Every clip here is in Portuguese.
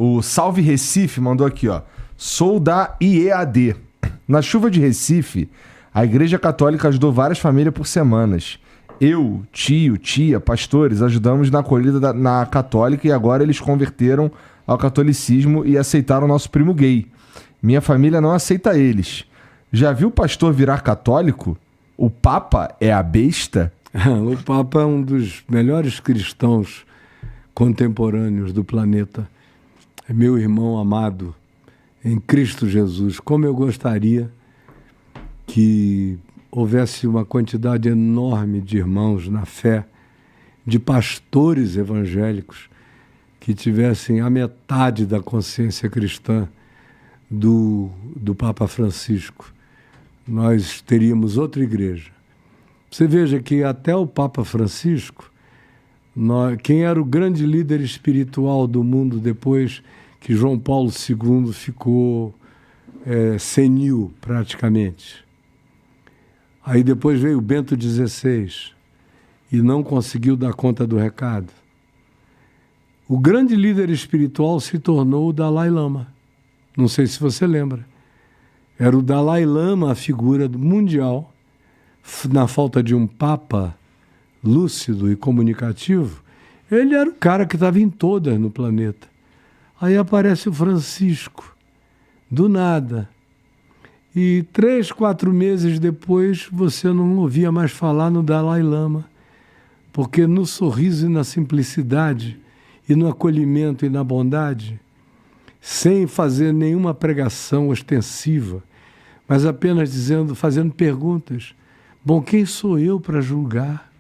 O Salve Recife mandou aqui, ó. Sou da IEAD. Na chuva de Recife, a Igreja Católica ajudou várias famílias por semanas. Eu, tio, tia, pastores, ajudamos na acolhida na católica e agora eles converteram ao catolicismo e aceitaram o nosso primo gay. Minha família não aceita eles. Já viu o pastor virar católico? O Papa é a besta? O Papa é um dos melhores cristãos contemporâneos do planeta. É meu irmão amado em Cristo Jesus. Como eu gostaria que houvesse uma quantidade enorme de irmãos na fé, de pastores evangélicos que tivessem a metade da consciência cristã do Papa Francisco. Nós teríamos outra igreja. Você veja que até o Papa Francisco, quem era o grande líder espiritual do mundo depois que João Paulo II ficou senil praticamente? Aí depois veio Bento XVI e não conseguiu dar conta do recado. O grande líder espiritual se tornou o Dalai Lama. Não sei se você lembra. Era o Dalai Lama a figura mundial. Na falta de um papa lúcido e comunicativo, ele era o cara que estava em todas no planeta. Aí aparece o Francisco, do nada. E 3, 4 meses depois, você não ouvia mais falar no Dalai Lama, porque no sorriso e na simplicidade, e no acolhimento e na bondade, sem fazer nenhuma pregação ostensiva, mas apenas fazendo perguntas. Bom, quem sou eu para julgar?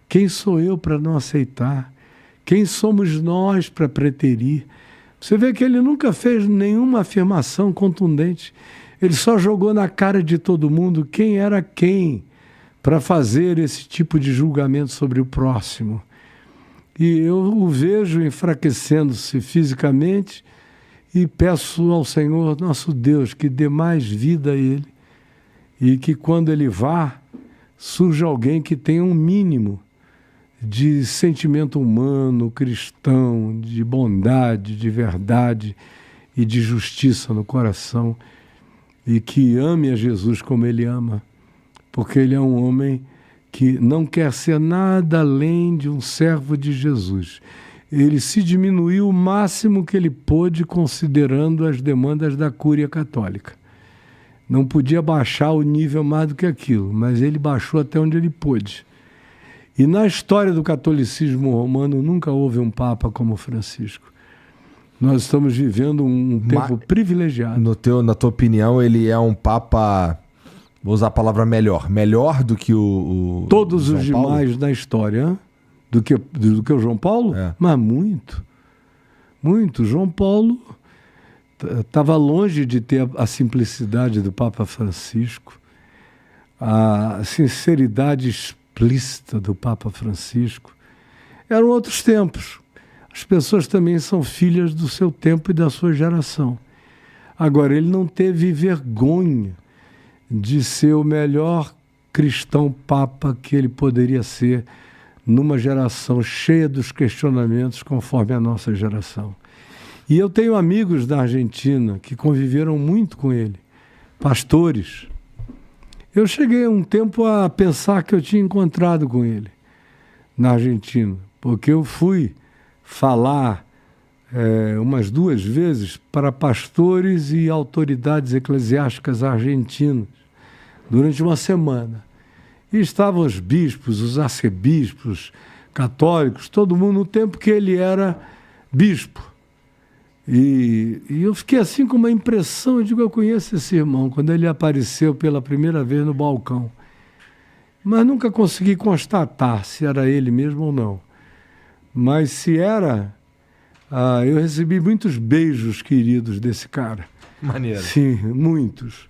Quem sou eu para não aceitar? Quem somos nós para preterir? Você vê que ele nunca fez nenhuma afirmação contundente. Ele só jogou na cara de todo mundo quem era quem para fazer esse tipo de julgamento sobre o próximo. E eu o vejo enfraquecendo-se fisicamente e peço ao Senhor, nosso Deus, que dê mais vida a ele e que quando ele vá, surja alguém que tenha um mínimo de sentimento humano, cristão, de bondade, de verdade e de justiça no coração, e que ame a Jesus como ele ama, porque ele é um homem que não quer ser nada além de um servo de Jesus. Ele se diminuiu o máximo que ele pôde considerando as demandas da Cúria Católica. Não podia baixar o nível mais do que aquilo, mas ele baixou até onde ele pôde. E na história do catolicismo romano nunca houve um papa como Francisco. Nós estamos vivendo um tempo privilegiado. Na tua opinião, ele é um papa, vou usar a palavra melhor do que o todos João os Paulo? demais da história, do que o João Paulo? É. Mas muito. João Paulo estava longe de ter a simplicidade do Papa Francisco, a sinceridade explícita do Papa Francisco. Eram outros tempos. As pessoas também são filhas do seu tempo e da sua geração. Agora, ele não teve vergonha de ser o melhor cristão papa que ele poderia ser numa geração cheia dos questionamentos conforme a nossa geração. E eu tenho amigos da Argentina que conviveram muito com ele, pastores. Eu cheguei um tempo a pensar que eu tinha encontrado com ele na Argentina, porque eu fui falar umas 2 vezes para pastores e autoridades eclesiásticas argentinas durante uma semana. E estavam os bispos, os arcebispos, católicos, todo mundo no tempo que ele era bispo. E eu fiquei assim com uma impressão, eu digo, eu conheço esse irmão, quando ele apareceu pela primeira vez no balcão. Mas nunca consegui constatar se era ele mesmo ou não. Mas se era, eu recebi muitos beijos queridos desse cara. Maneiro. Sim, muitos.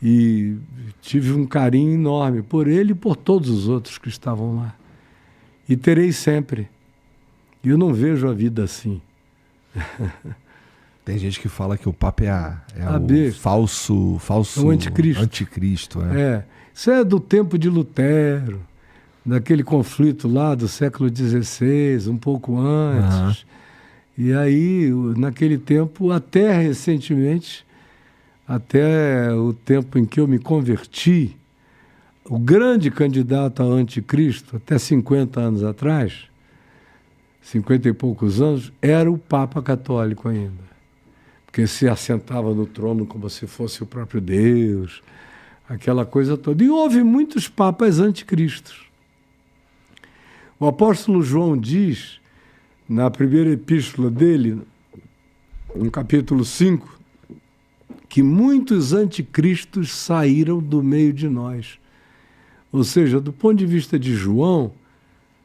E tive um carinho enorme por ele e por todos os outros que estavam lá. E terei sempre. Eu não vejo a vida assim. Tem gente que fala que o Papa é o falso o anticristo. Isso é do tempo de Lutero, daquele conflito lá do século XVI, um pouco antes. E aí, naquele tempo, até recentemente, até o tempo em que eu me converti, o grande candidato a anticristo, até 50 anos atrás, 50 e poucos anos, era o Papa Católico ainda. Porque se assentava no trono como se fosse o próprio Deus, aquela coisa toda. E houve muitos papas anticristos. O apóstolo João diz, na primeira epístola dele, no capítulo 5, que muitos anticristos saíram do meio de nós. Ou seja, do ponto de vista de João,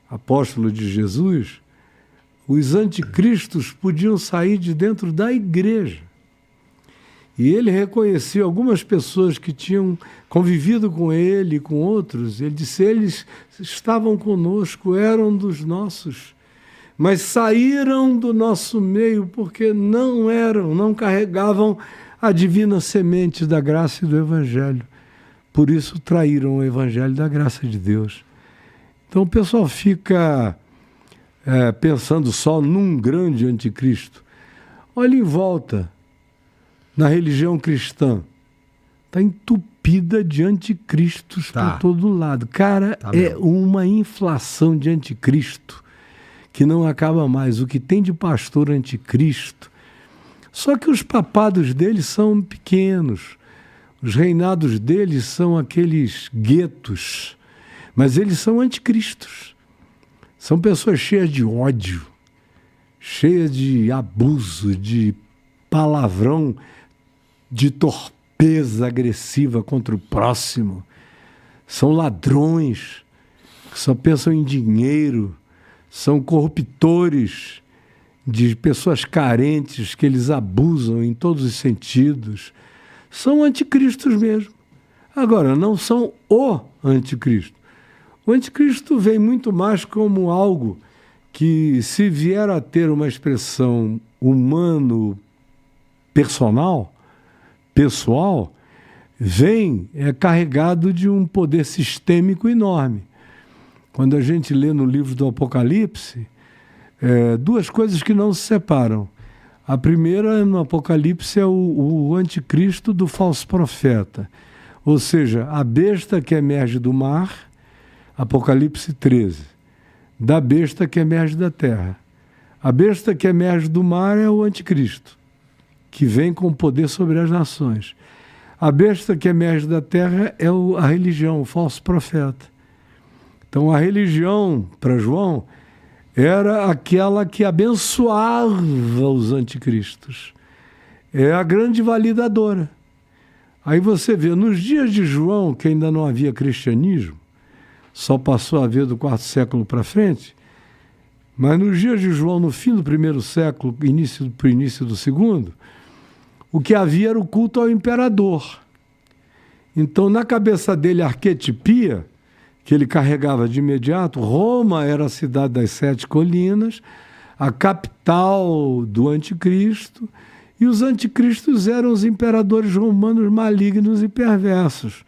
apóstolo de Jesus, os anticristos podiam sair de dentro da igreja. E ele reconheceu algumas pessoas que tinham convivido com ele e com outros. Ele disse, eles estavam conosco, eram dos nossos, mas saíram do nosso meio porque não carregavam a divina semente da graça e do Evangelho. Por isso traíram o Evangelho da graça de Deus. Então o pessoal fica pensando só num grande anticristo. Olha em volta, na religião cristã, está entupida de anticristos por todo lado. Cara, é uma inflação de anticristo que não acaba mais. O que tem de pastor anticristo. Só que os papados deles são pequenos. Os reinados deles são aqueles guetos. Mas eles são anticristos. São pessoas cheias de ódio, cheias de abuso, de palavrão, de torpeza agressiva contra o próximo. São ladrões que só pensam em dinheiro, são corruptores de pessoas carentes que eles abusam em todos os sentidos. São anticristos mesmo. Agora, não são o anticristo. O anticristo vem muito mais como algo que, se vier a ter uma expressão humano-pessoal, vem carregado de um poder sistêmico enorme. Quando a gente lê no livro do Apocalipse, duas coisas que não se separam. A primeira, no Apocalipse, é o anticristo do falso profeta. Ou seja, a besta que emerge do mar, Apocalipse 13, da besta que emerge da terra. A besta que emerge do mar é o anticristo, que vem com poder sobre as nações. A besta que emerge da terra é a religião, o falso profeta. Então a religião, para João, era aquela que abençoava os anticristos. É a grande validadora. Aí você vê, nos dias de João, que ainda não havia cristianismo, só passou a haver do quarto século para frente, mas nos dias de João, no fim do primeiro século, para o início do segundo, o que havia era o culto ao imperador. Então, na cabeça dele, a arquetipia, que ele carregava de imediato, Roma era a cidade das 7 colinas, a capital do anticristo, e os anticristos eram os imperadores romanos malignos e perversos,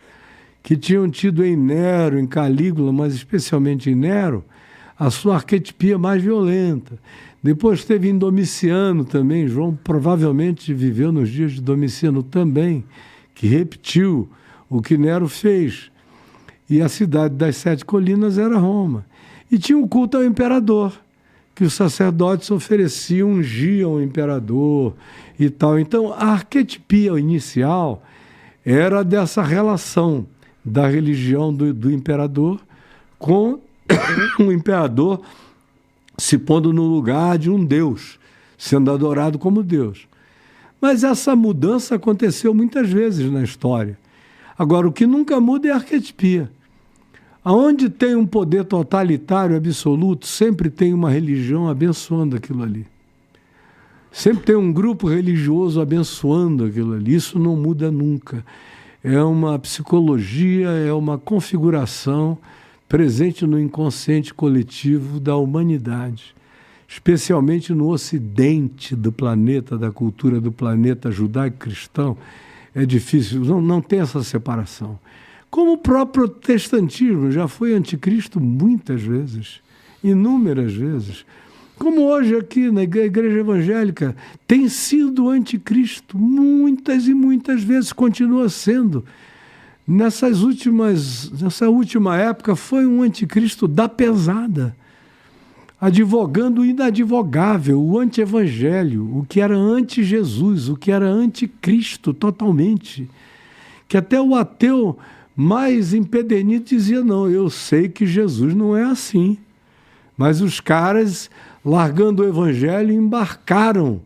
que tinham tido em Nero, em Calígula, mas especialmente em Nero, a sua arquetipia mais violenta. Depois teve em Domiciano também, João provavelmente viveu nos dias de Domiciano também, que repetiu o que Nero fez. E a cidade das 7 colinas era Roma. E tinha um culto ao imperador, que os sacerdotes ofereciam, ungiam o imperador e tal. Então, a arquetipia inicial era dessa relação da religião do imperador com o imperador se pondo no lugar de um Deus, sendo adorado como Deus. Mas essa mudança aconteceu muitas vezes na história. Agora, o que nunca muda é a arquetipia. Aonde tem um poder totalitário absoluto, sempre tem uma religião abençoando aquilo ali. Sempre tem um grupo religioso abençoando aquilo ali. Isso não muda nunca. É uma psicologia, é uma configuração presente no inconsciente coletivo da humanidade, especialmente no ocidente do planeta, da cultura do planeta judaico-cristão. É difícil, não tem essa separação. Como o próprio protestantismo já foi anticristo muitas vezes, inúmeras vezes. como hoje aqui na igreja evangélica, tem sido anticristo muitas e muitas vezes, continua sendo. Nessa última época foi um anticristo da pesada, advogando o inadvogável, o anti-evangelho, o que era anti-Jesus, o que era anticristo totalmente. Que até o ateu mais empedernido dizia, não, eu sei que Jesus não é assim. Mas os caras, largando o evangelho, embarcaram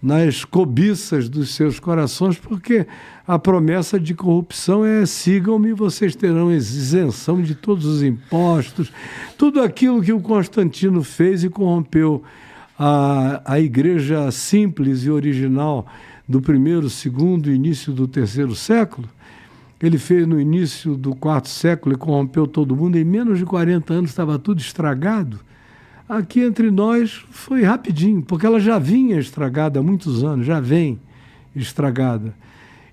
nas cobiças dos seus corações, porque a promessa de corrupção é: sigam-me, vocês terão isenção de todos os impostos, tudo aquilo que o Constantino fez e corrompeu a igreja simples e original do primeiro, segundo e início do terceiro século. Ele fez no início do quarto século e corrompeu todo mundo. Em menos de 40 anos estava tudo estragado. Aqui entre nós foi rapidinho, porque ela já vinha estragada há muitos anos, já vem estragada.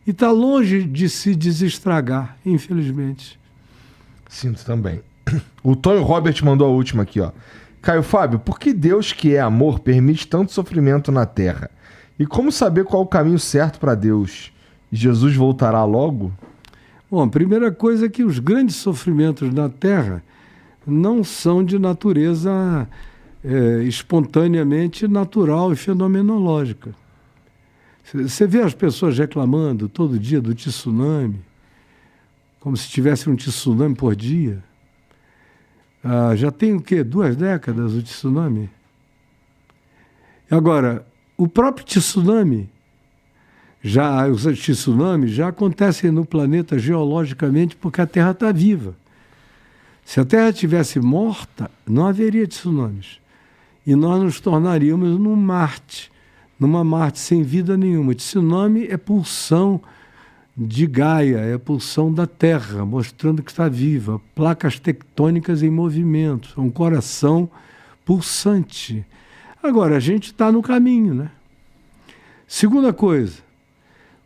E está longe de se desestragar, infelizmente. Sinto também. O Tonho Robert mandou a última aqui, ó. Caio Fábio, por que Deus, que é amor, permite tanto sofrimento na Terra? E como saber qual o caminho certo para Deus? Jesus voltará logo? Bom, a primeira coisa é que os grandes sofrimentos na Terra não são de natureza espontaneamente natural e fenomenológica. Você vê as pessoas reclamando todo dia do tsunami, como se tivesse um tsunami por dia. Já tem o quê? 2 décadas o tsunami? Agora, o próprio tsunami, os tsunamis já acontecem no planeta geologicamente porque a Terra está viva. Se a Terra estivesse morta, não haveria tsunamis. E nós nos tornaríamos numa Marte sem vida nenhuma. Tsunami é pulsão de Gaia, é pulsão da Terra, mostrando que está viva. Placas tectônicas em movimento, é um coração pulsante. Agora, a gente está no caminho, né? Segunda coisa,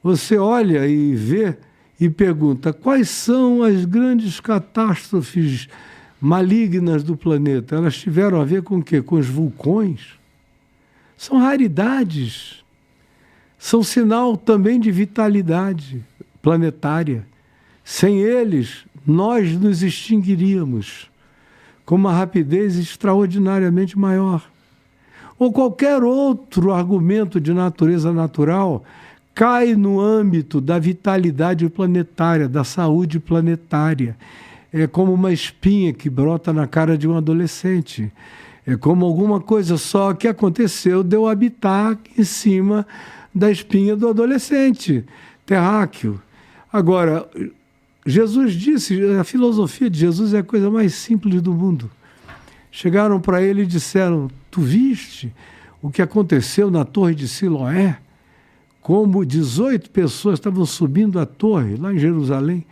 você olha e vê e pergunta, quais são as grandes catástrofes malignas do planeta? Elas tiveram a ver com o quê? Com os vulcões? São raridades. São sinal também de vitalidade planetária. Sem eles, nós nos extinguiríamos com uma rapidez extraordinariamente maior. Ou qualquer outro argumento de natureza natural cai no âmbito da vitalidade planetária, da saúde planetária. É como uma espinha que brota na cara de um adolescente. É como alguma coisa só que aconteceu de eu habitar em cima da espinha do adolescente, terráqueo. Agora, Jesus disse, a filosofia de Jesus é a coisa mais simples do mundo. Chegaram para ele e disseram, tu viste o que aconteceu na Torre de Siloé? Como 18 pessoas estavam subindo a torre, lá em Jerusalém,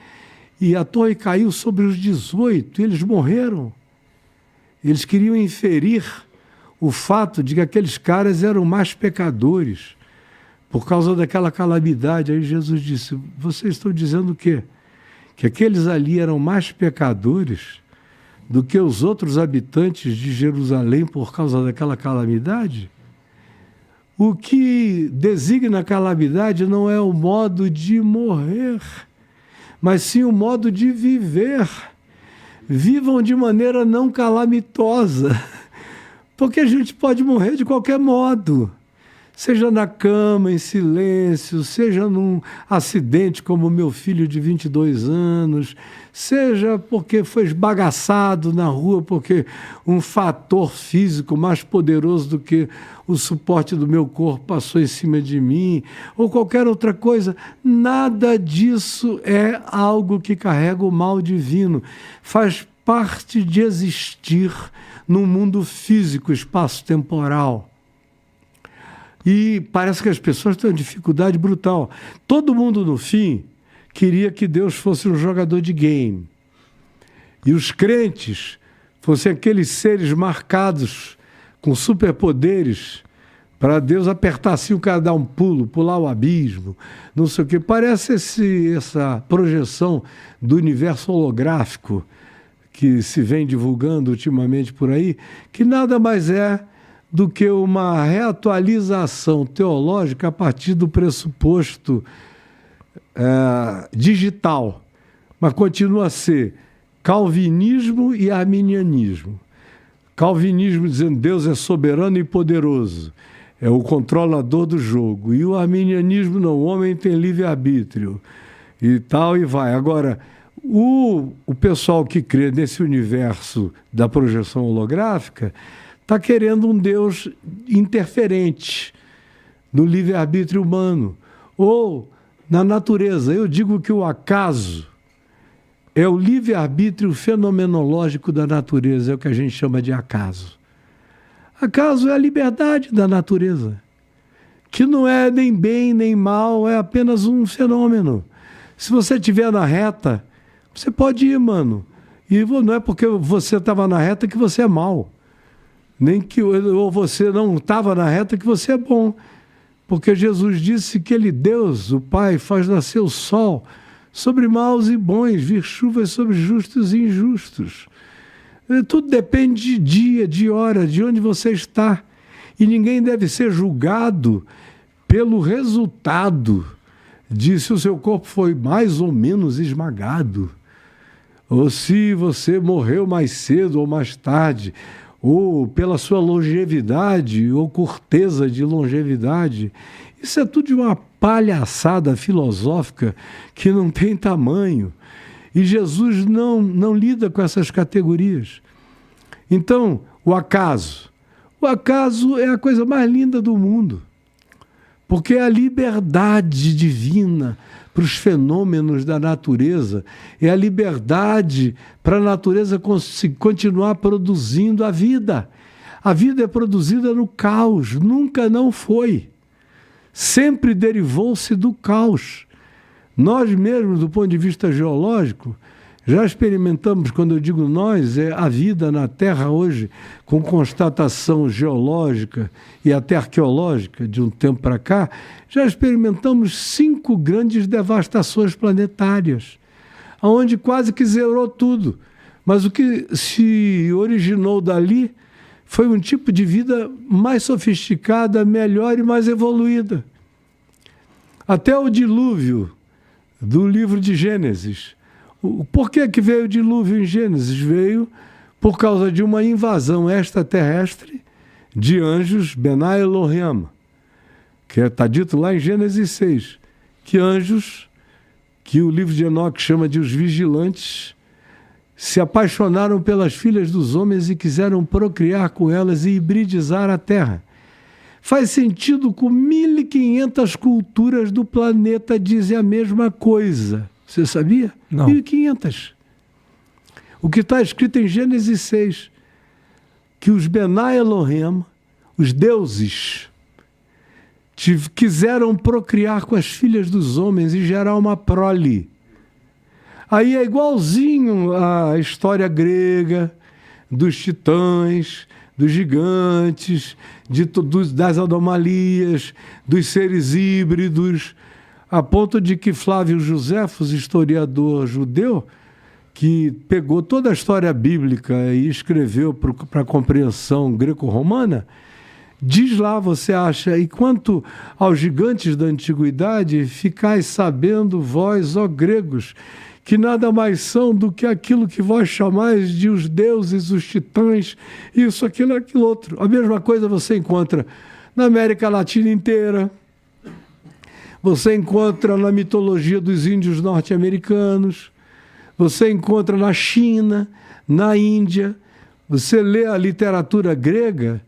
e a torre caiu sobre os 18, e eles morreram. Eles queriam inferir o fato de que aqueles caras eram mais pecadores por causa daquela calamidade. Aí Jesus disse, vocês estão dizendo o quê? Que aqueles ali eram mais pecadores do que os outros habitantes de Jerusalém por causa daquela calamidade? O que designa a calamidade não é o modo de morrer, mas sim o modo de viver. Vivam de maneira não calamitosa, porque a gente pode morrer de qualquer modo, seja na cama, em silêncio, seja num acidente como o meu filho de 22 anos, seja porque foi esbagaçado na rua, porque um fator físico mais poderoso do que o suporte do meu corpo passou em cima de mim, ou qualquer outra coisa. Nada disso é algo que carrega o mal divino. Faz parte de existir num mundo físico, espaço-temporal. E parece que as pessoas têm uma dificuldade brutal. Todo mundo, no fim, queria que Deus fosse um jogador de game. E os crentes fossem aqueles seres marcados com superpoderes para Deus apertar assim o cara dar um pulo, pular o abismo, não sei o quê. Parece essa projeção do universo holográfico que se vem divulgando ultimamente por aí, que nada mais é do que uma reatualização teológica a partir do pressuposto digital, mas continua a ser calvinismo e arminianismo. Calvinismo dizendo Deus é soberano e poderoso, é o controlador do jogo, e o arminianismo não, o homem tem livre-arbítrio e tal, e vai. Agora, o pessoal que crê nesse universo da projeção holográfica está querendo um Deus interferente no livre-arbítrio humano ou na natureza. Eu digo que o acaso é o livre-arbítrio fenomenológico da natureza, é o que a gente chama de acaso. Acaso é a liberdade da natureza, que não é nem bem nem mal, é apenas um fenômeno. Se você estiver na reta, você pode ir, mano. E não é porque você estava na reta que você é mal. Nem que ou você não estava na reta que você é bom. Porque Jesus disse que Ele, Deus, o Pai, faz nascer o sol sobre maus e bons, vir chuvas sobre justos e injustos. Tudo depende de dia, de hora, de onde você está. E ninguém deve ser julgado pelo resultado de se o seu corpo foi mais ou menos esmagado, ou se você morreu mais cedo ou mais tarde, ou pela sua longevidade ou curteza de longevidade. Isso é tudo de uma palhaçada filosófica que não tem tamanho. E Jesus não lida com essas categorias. Então, o acaso é a coisa mais linda do mundo, porque é a liberdade divina para os fenômenos da natureza, é a liberdade para a natureza continuar produzindo a vida. A vida é produzida no caos, nunca não foi. Sempre derivou-se do caos. Nós mesmos, do ponto de vista geológico, já experimentamos, quando eu digo nós, é a vida na Terra hoje, com constatação geológica e até arqueológica de um tempo para cá, já experimentamos 5 grandes devastações planetárias, onde quase que zerou tudo. Mas o que se originou dali foi um tipo de vida mais sofisticada, melhor e mais evoluída. Até o dilúvio do livro de Gênesis. Por que veio o dilúvio em Gênesis? Veio por causa de uma invasão extraterrestre de anjos, Benai Elohim, que está dito lá em Gênesis 6, que anjos, que o livro de Enoque chama de os vigilantes, se apaixonaram pelas filhas dos homens e quiseram procriar com elas e hibridizar a terra. Faz sentido com 1.500 culturas do planeta dizem a mesma coisa. Você sabia? Não. 1.500. O que está escrito em Gênesis 6, que os Benai Elohim, os deuses, quiseram procriar com as filhas dos homens e gerar uma prole. Aí é igualzinho à história grega, dos titãs, dos gigantes, das anomalias, dos seres híbridos, a ponto de que Flávio Joséfos, historiador judeu, que pegou toda a história bíblica e escreveu para a compreensão greco-romana, diz lá, você acha, e quanto aos gigantes da antiguidade, ficais sabendo vós, ó gregos, que nada mais são do que aquilo que vós chamais de os deuses, os titãs, isso, aquilo, aquilo outro. A mesma coisa você encontra na América Latina inteira, você encontra na mitologia dos índios norte-americanos, você encontra na China, na Índia, você lê a literatura grega,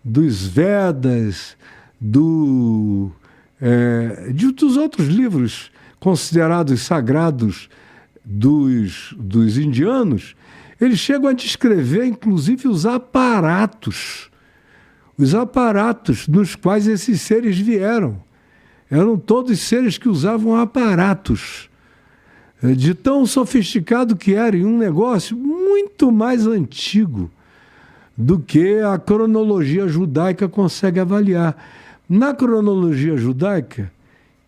dos Vedas, dos outros livros considerados sagrados dos indianos, eles chegam a descrever, inclusive, os aparatos nos quais esses seres vieram. Eram todos seres que usavam aparatos, de tão sofisticado que era, em um negócio muito mais antigo do que a cronologia judaica consegue avaliar. Na cronologia judaica,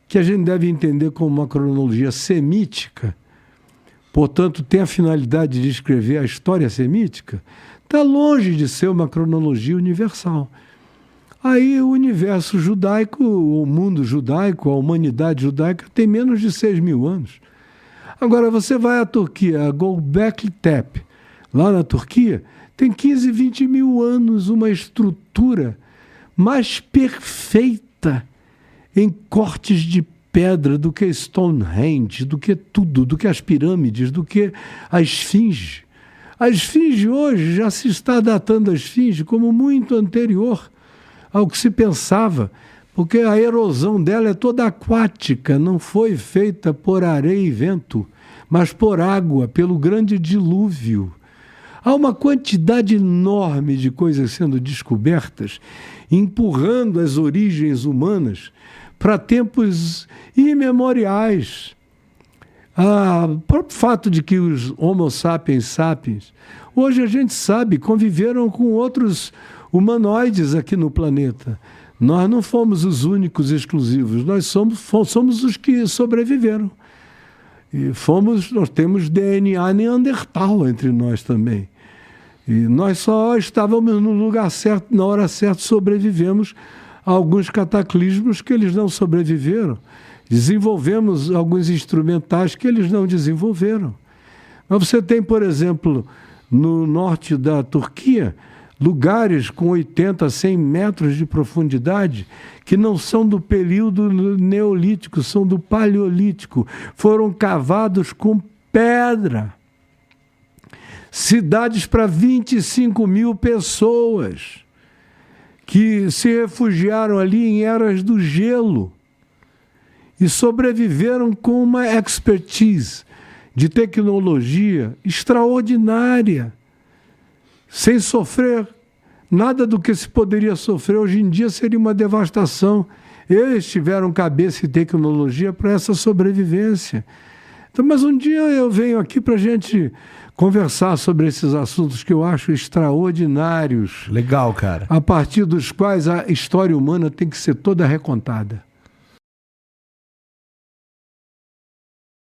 que a gente deve entender como uma cronologia semítica, portanto, tem a finalidade de escrever a história semítica, está longe de ser uma cronologia universal. Aí o universo judaico, o mundo judaico, a humanidade judaica tem menos de 6.000 anos. Agora você vai à Turquia, a Göbekli Tepe, lá na Turquia, tem 15, 20 mil anos, uma estrutura mais perfeita em cortes de pedra do que Stonehenge, do que tudo, do que as pirâmides, do que a Esfinge. A Esfinge hoje já se está datando a Esfinge como muito anterior ao que se pensava, porque a erosão dela é toda aquática, não foi feita por areia e vento, mas por água, pelo grande dilúvio. Há uma quantidade enorme de coisas sendo descobertas, empurrando as origens humanas para tempos imemoriais. O próprio fato de que os Homo sapiens sapiens, hoje a gente sabe, conviveram com outros humanoides aqui no planeta. Nós não fomos os únicos exclusivos, nós somos os que sobreviveram. E nós temos DNA neandertal entre nós também. E nós só estávamos no lugar certo, na hora certa, sobrevivemos a alguns cataclismos que eles não sobreviveram. Desenvolvemos alguns instrumentais que eles não desenvolveram. Mas você tem, por exemplo, no norte da Turquia, lugares com 80, 100 metros de profundidade que não são do período neolítico, são do paleolítico. Foram cavados com pedra. Cidades para 25 mil pessoas que se refugiaram ali em eras do gelo e sobreviveram com uma expertise de tecnologia extraordinária, sem sofrer nada do que se poderia sofrer. Hoje em dia seria uma devastação. Eles tiveram cabeça e tecnologia para essa sobrevivência. Então, mas um dia eu venho aqui para a gente conversar sobre esses assuntos que eu acho extraordinários. Legal, cara. A partir dos quais a história humana tem que ser toda recontada.